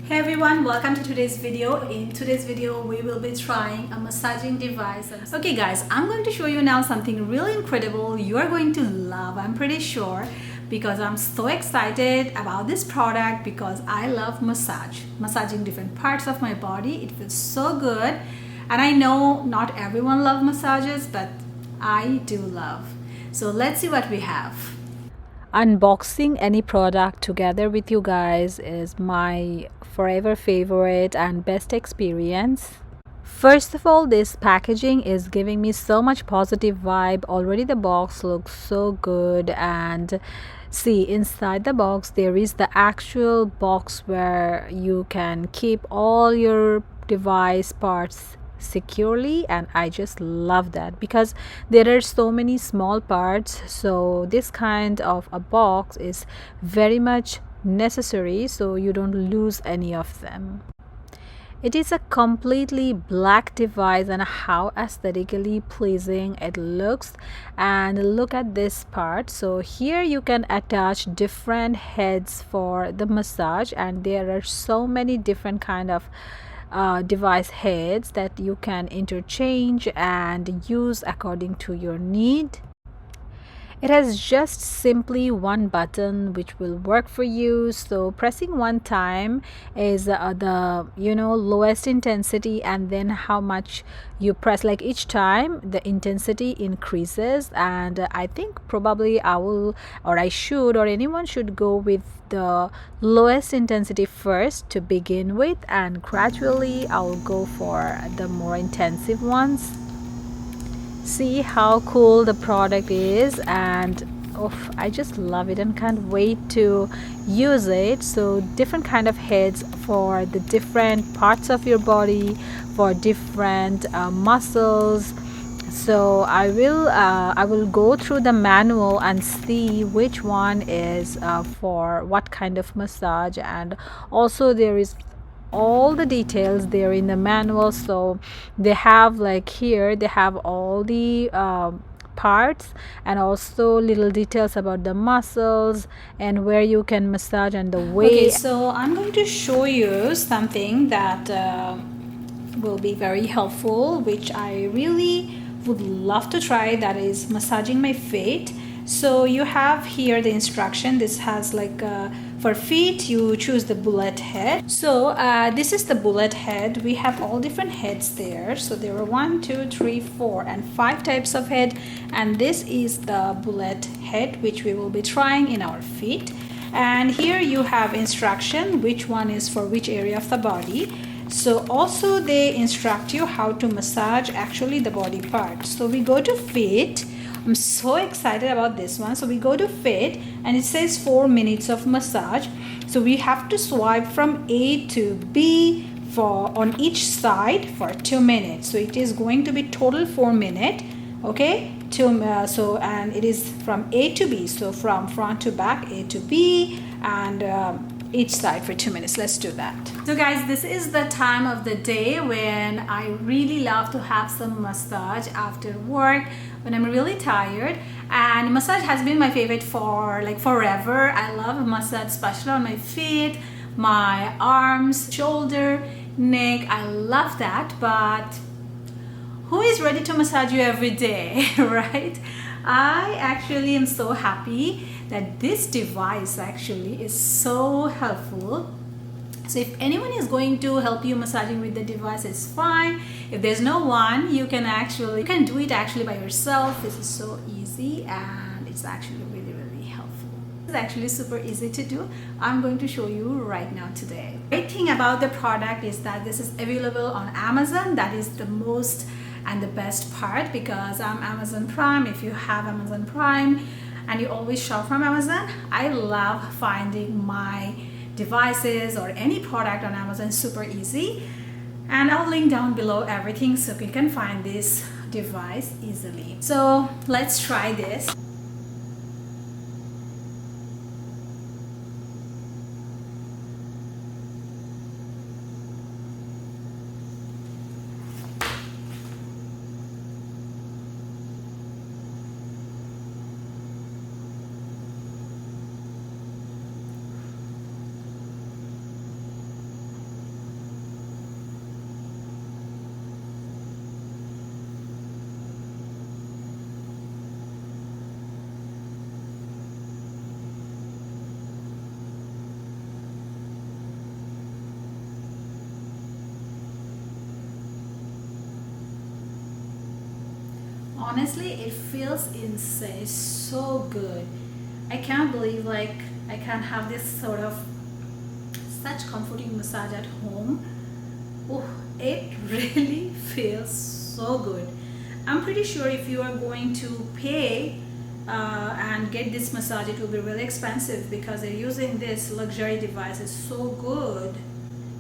Hey everyone, welcome to today's video. In today's video, we will be trying a massaging device. Okay guys, I'm going to show you now something really incredible you are going to love, I'm pretty sure, because I'm so excited about this product because I love massaging different parts of my body. It feels so good. And I know not everyone loves massages, but I do love. So let's see what we have. Unboxing any product together with you guys is my forever favorite and best experience. First of all, this packaging is giving me so much positive vibe. Already the box looks so good, and see, inside the box there is the actual box where you can keep all your device parts securely, and I just love that because there are so many small parts, so this kind of a box is very much necessary so you don't lose any of them. It is a completely black device, and how aesthetically pleasing it looks. And look at this part. So here you can attach different heads for the massage, and there are so many different kind of device heads that you can interchange and use according to your need. It has just simply one button which will work for you. So pressing one time is the lowest intensity, and then how much you press, like each time the intensity increases. And I think probably I will, or I should, or anyone should go with the lowest intensity first to begin with, and gradually I will go for the more intensive ones. See how cool the product is, and oh, I just love it and can't wait to use it. So different kind of heads for the different parts of your body, for different muscles. So I will go through the manual and see which one is for what kind of massage, and also there is all the details there in the manual. So they have, like here they have all the parts, and also little details about the muscles and where you can massage and the way. Okay, so I'm going to show you something that will be very helpful, which I really would love to try, that is massaging my feet. So you have here the instruction. This has like for feet you choose the bullet head. So this is the bullet head. We have all different heads there. So there are 1, 2, 3, 4 and 5 types of head, and this is the bullet head which we will be trying in our feet. And here you have instruction which one is for which area of the body. So also they instruct you how to massage actually the body part. So we go to feet. I'm so excited about this one. So we go to feet, and it says 4 minutes of massage. So we have to swipe from A to B for on each side for 2 minutes. So it is going to be total 4 minutes. Okay, so and it is from A to B, so from front to back, A to B, and each side for 2 minutes. Let's do that. So guys, this is the time of the day when I really love to have some massage after work, when I'm really tired. And massage has been my favorite for like forever. I love massage, especially on my feet, my arms, shoulder, neck. I love that. But who is ready to massage you every day, right? I actually am so happy that this device actually is so helpful. So if anyone is going to help you massaging with the device, it's fine. If there's no one, you can do it actually by yourself. This is so easy, and it's actually really helpful. It's actually super easy to do. I'm going to show you right now today. The great thing about the product is that this is available on Amazon. That is the most and the best part, because I'm Amazon Prime. If you have Amazon Prime and you always shop from Amazon, I love finding my devices or any product on Amazon super easy. And I'll link down below everything so you can find this device easily. So let's try this. honestly, it feels insane. It's so good. I can't believe like I can have this sort of such comforting massage at home. Oh, it really feels so good. I'm pretty sure if you are going to pay and get this massage, it will be really expensive because they're using this luxury device. It's so good.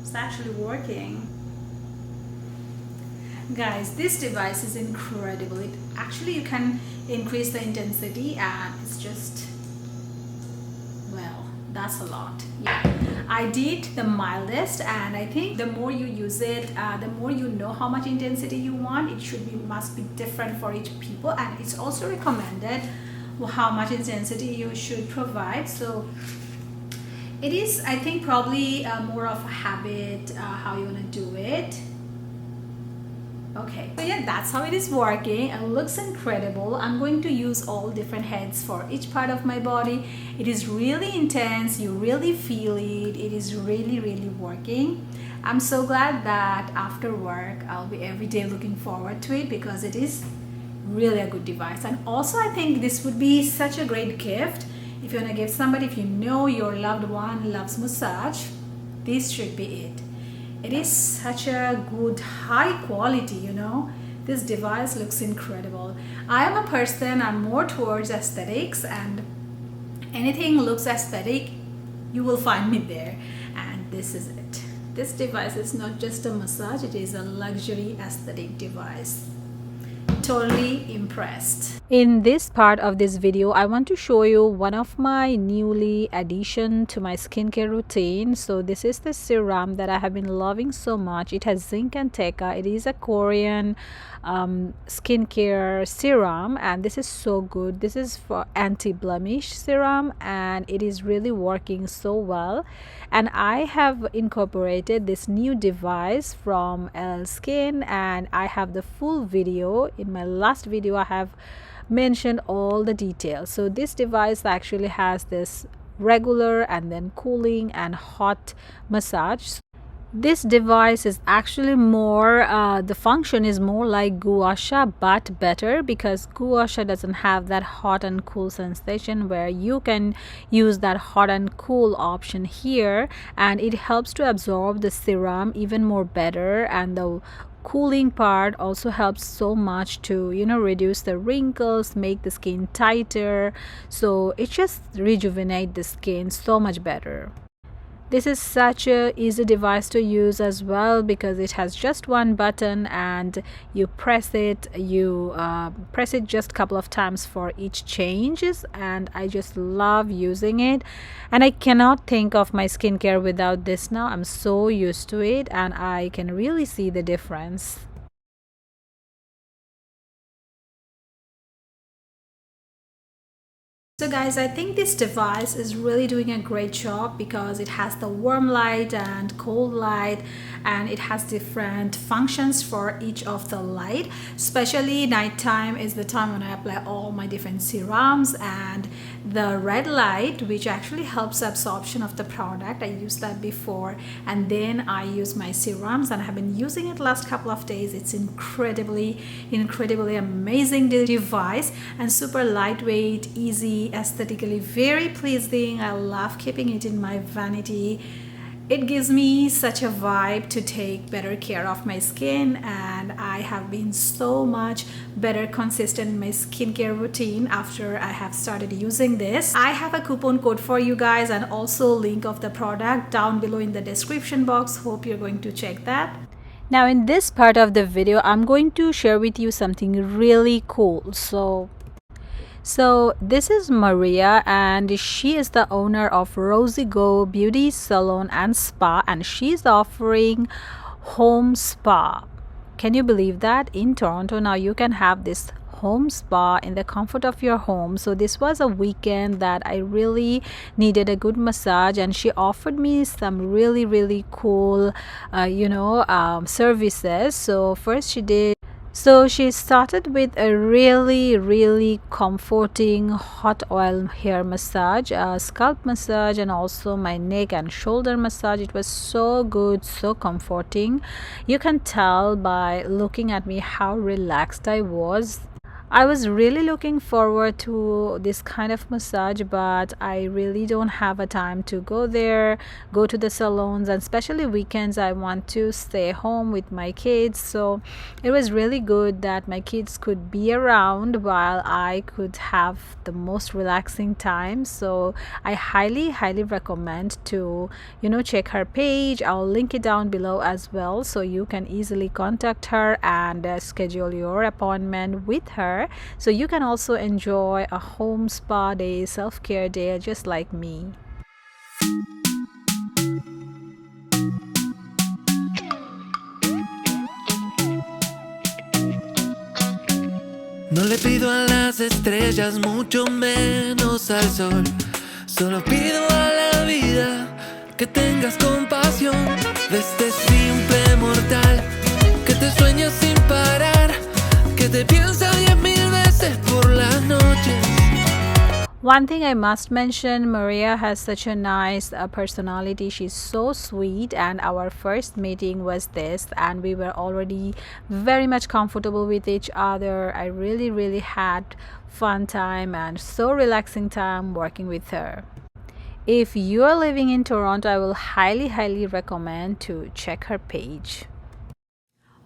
It's actually working. Guys, this device is incredible. It actually, you can increase the intensity and it's just, well, that's a lot. Yeah, I did the mildest, and I think the more you use it, the more you know how much intensity you want. It should be, must be different for each people, and it's also recommended how much intensity you should provide. So it is, I think, probably more of a habit, how you want to do it. Okay, so yeah, that's how it is working. It looks incredible. I'm going to use all different heads for each part of my body. It is really intense. You really feel it. It is really, really working. I'm so glad that after work, I'll be every day looking forward to it because it is really a good device. And also, I think this would be such a great gift if you want to give somebody, if you know your loved one loves massage, this should be it. It is such a good high quality, you know. This device looks incredible. I am a person, I'm more towards aesthetics, and anything looks aesthetic, you will find me there. And this is it. This device is not just a massage, it is a luxury aesthetic device. Totally impressed. In this part of this video, I want to show you one of my newly addition to my skincare routine. So this is the serum that I have been loving so much. It has zinc and teca. It is a Korean skincare serum, and this is so good. This is for anti-blemish serum, and it is really working so well. And I have incorporated this new device from LL Skin, and I have the full video. In my last video, I have mentioned all the details. So this device actually has this regular and then cooling and hot massage. This device is actually more the function is more like gua sha, but better, because gua sha doesn't have that hot and cool sensation, where you can use that hot and cool option here, and it helps to absorb the serum even more better. And the cooling part also helps so much to, you know, reduce the wrinkles, make the skin tighter. So it just rejuvenate the skin so much better. This is such a easy device to use as well, because it has just one button and you press it just a couple of times for each changes, and I just love using it. And I cannot think of my skincare without this now. I'm so used to it and I can really see the difference. So guys, I think this device is really doing a great job because it has the warm light and cold light, and it has different functions for each of the light. Especially nighttime is the time when I apply all my different serums, and the red light, which actually helps absorption of the product. I used that before, and then I use my serums, and I have been using it last couple of days. It's incredibly amazing device, and super lightweight, easy, aesthetically very pleasing. I love keeping it in my vanity. It gives me such a vibe to take better care of my skin, and I have been so much better consistent in my skincare routine after I have started using this. I have a coupon code for you guys, and also link of the product down below in the description box. Hope you're going to check that. Now in this part of the video, I'm going to share with you something really cool. So this is Maria, and she is the owner of Massagw Beauty Salon and Spa, and she's offering HomeSpa. Can you believe that? In Toronto now you can have this home spa in the comfort of your home. So this was a weekend that I really needed a good massage, and she offered me some really cool services. So first she started with a really comforting hot oil hair massage, scalp massage, and also my neck and shoulder massage. It was so good, so comforting. You can tell by looking at me how relaxed I was. I was really looking forward to this kind of massage, but I really don't have a time to go there, go to the salons, and especially weekends I want to stay home with my kids. So it was really good that my kids could be around while I could have the most relaxing time. So I highly recommend to check her page. I'll link it down below as well, so you can easily contact her and schedule your appointment with her, so you can also enjoy a home spa day, self-care day, just like me. No le pido a las estrellas, mucho menos al sol. Solo pido a la vida que tengas compasión de este simple mortal que te sueña sin parar, que te piensa 10,000 veces por las noches. One thing I must mention, Maria has such a nice personality. She's so sweet, and our first meeting was this, and we were already very much comfortable with each other. I really had fun time and so relaxing time working with her. If you are living in Toronto, I will highly recommend to check her page.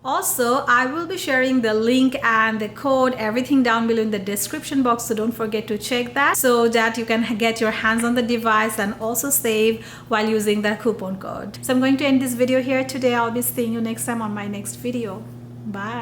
Also, I will be sharing the link and the code, everything down below in the description box, so don't forget to check that so that you can get your hands on the device and also save while using the coupon code. So I'm going to end this video here today. I'll be seeing you next time on my next video. Bye.